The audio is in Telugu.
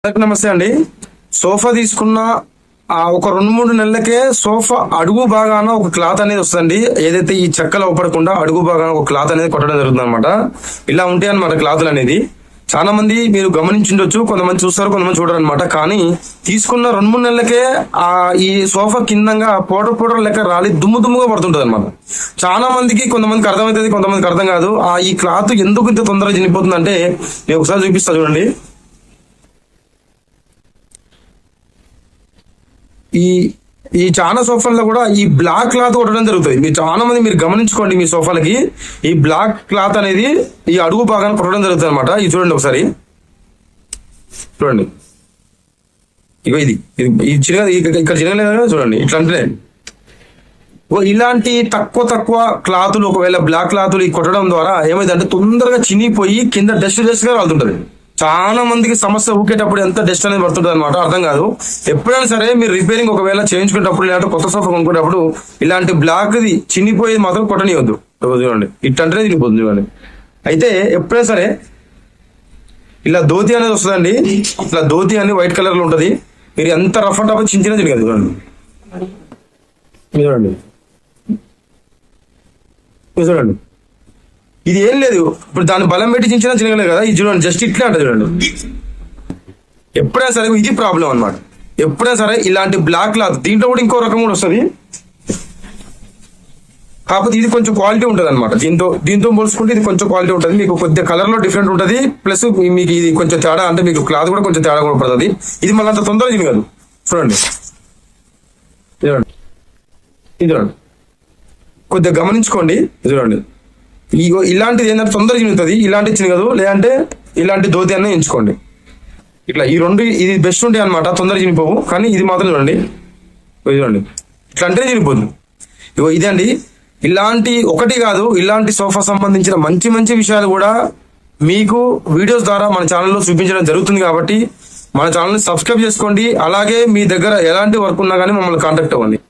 అందరికి నమస్తే అండి. సోఫా తీసుకున్న ఒక 2-3 నెలలకే సోఫా అడుగు భాగాన ఒక క్లాత్ అనేది వస్తుందండి. ఏదైతే ఈ చెక్కలు అవపడకుండా అడుగు భాగాన ఒక క్లాత్ అనేది కొట్టడం జరుగుతుంది అనమాట. ఇలా ఉంటాయి అనమాట క్లాతులు అనేది. చాలా మంది మీరు గమనించుండొచ్చు, కొంతమంది చూస్తారు, కొంతమంది చూడరు అనమాట. కానీ తీసుకున్న 2-3 నెలలకే ఈ సోఫా కిందంగా పౌడర్ లెక్క రాలి దుమ్ముగా పడుతుంటది అనమాట. చాలా మందికి, కొంతమందికి అర్థమవుతుంది, కొంతమందికి అర్థం కాదు. ఈ క్లాత్ ఎందుకు ఇంత తొందరగా చనిపోతుంది అంటే నేను ఒకసారి చూపిస్తా చూడండి. ఈ చాలా సోఫాల్లో కూడా ఈ బ్లాక్ క్లాత్ కొట్టడం జరుగుతుంది. మీరు చాలా మంది మీరు గమనించుకోండి, మీ సోఫాలకి ఈ బ్లాక్ క్లాత్ అనేది ఈ అడుగు భాగాన్ని కొట్టడం జరుగుతుంది అనమాట. ఇది చూడండి ఒకసారి, చూడండి. ఇగో ఇది ఇక్కడ చిన్నగా చూడండి. ఇట్లా అంటే ఇలాంటి తక్కువ క్లాతులు, ఒకవేళ బ్లాక్ క్లాతులు ఈ కొట్టడం ద్వారా ఏమైందంటే తొందరగా చినిగిపోయి కింద డస్ట్ గా రాలుతుంటది. చాలా మందికి సమస్య ఊకేటప్పుడు ఎంత డస్ట్ అనేది పడుతుంటది అనమాట, అర్థం కాదు. ఎప్పుడైనా సరే మీరు రిపేరింగ్ ఒకవేళ చేయించుకునేటప్పుడు, ఇలాంటి కొత్త సోఫా కొనుక్కునేటప్పుడు ఇలాంటి బ్లాక్ ది చినిపోయేది మాత్రం కొట్టనివద్దు. చూడండి, ఇట్టంటేనే చినిపోతుంది చూడండి. అయితే ఎప్పుడైనా సరే ఇలా ధోతి అనేది వస్తుందండి. ఇట్లా ధోతి అనేది వైట్ కలర్ లో ఉంటది. మీరు ఎంత రఫ్ అండ్ టఫ్ చిన్న తిరగదు చూడండి. చూడండి, ఇది ఏం లేదు. ఇప్పుడు దాన్ని బలం పెట్టి చించినా చిన్నగలేదు కదా. ఇది చూడండి, జస్ట్ ఇట్లే అంట చూడండి. ఎప్పుడైనా సరే ఇది ప్రాబ్లం అనమాట. ఎప్పుడైనా సరే ఇలాంటి బ్లాక్ క్లాత్, దీంట్లో కూడా ఇంకో రకం కూడా వస్తుంది, కాకపోతే ఇది కొంచెం క్వాలిటీ ఉంటుంది అనమాట. దీంతో పోల్చుకుంటే ఇది కొంచెం క్వాలిటీ ఉంటుంది. మీకు కొద్దిగా కలర్ లో డిఫరెంట్ ఉంటుంది, ప్లస్ మీకు ఇది కొంచెం తేడా, అంటే మీకు క్లాత్ కూడా కొంచెం తేడా కూడా పడుతుంది. ఇది మళ్ళీ అంత తొందరగా చినగదు. చూడండి, ఇది చూడండి, కొద్దిగా గమనించుకోండి. చూడండి, ఇలాంటిది ఏంటంటే తొందరగా చినుగుతుంది, ఇలాంటిది చినగదు. లేదంటే ఇలాంటి ధోతి అన్న ఎంచుకోండి. ఇట్లా ఈ రెండు ఇది బెస్ట్ ఉంటాయి అనమాట, తొందరగా చినిపోవు. కానీ ఇది మాత్రం చూడండి, చూడండి, ఇట్లా అంటేనే చినిపోతుంది. ఇదే అండి. ఇలాంటి ఒకటి కాదు, ఇలాంటి సోఫా సంబంధించిన మంచి విషయాలు కూడా మీకు వీడియోస్ ద్వారా మన ఛానల్లో చూపించడం జరుగుతుంది. కాబట్టి మన ఛానల్ని సబ్స్క్రైబ్ చేసుకోండి. అలాగే మీ దగ్గర ఎలాంటి వర్క్ ఉన్నా కానీ మమ్మల్ని కాంటాక్ట్ అవ్వండి.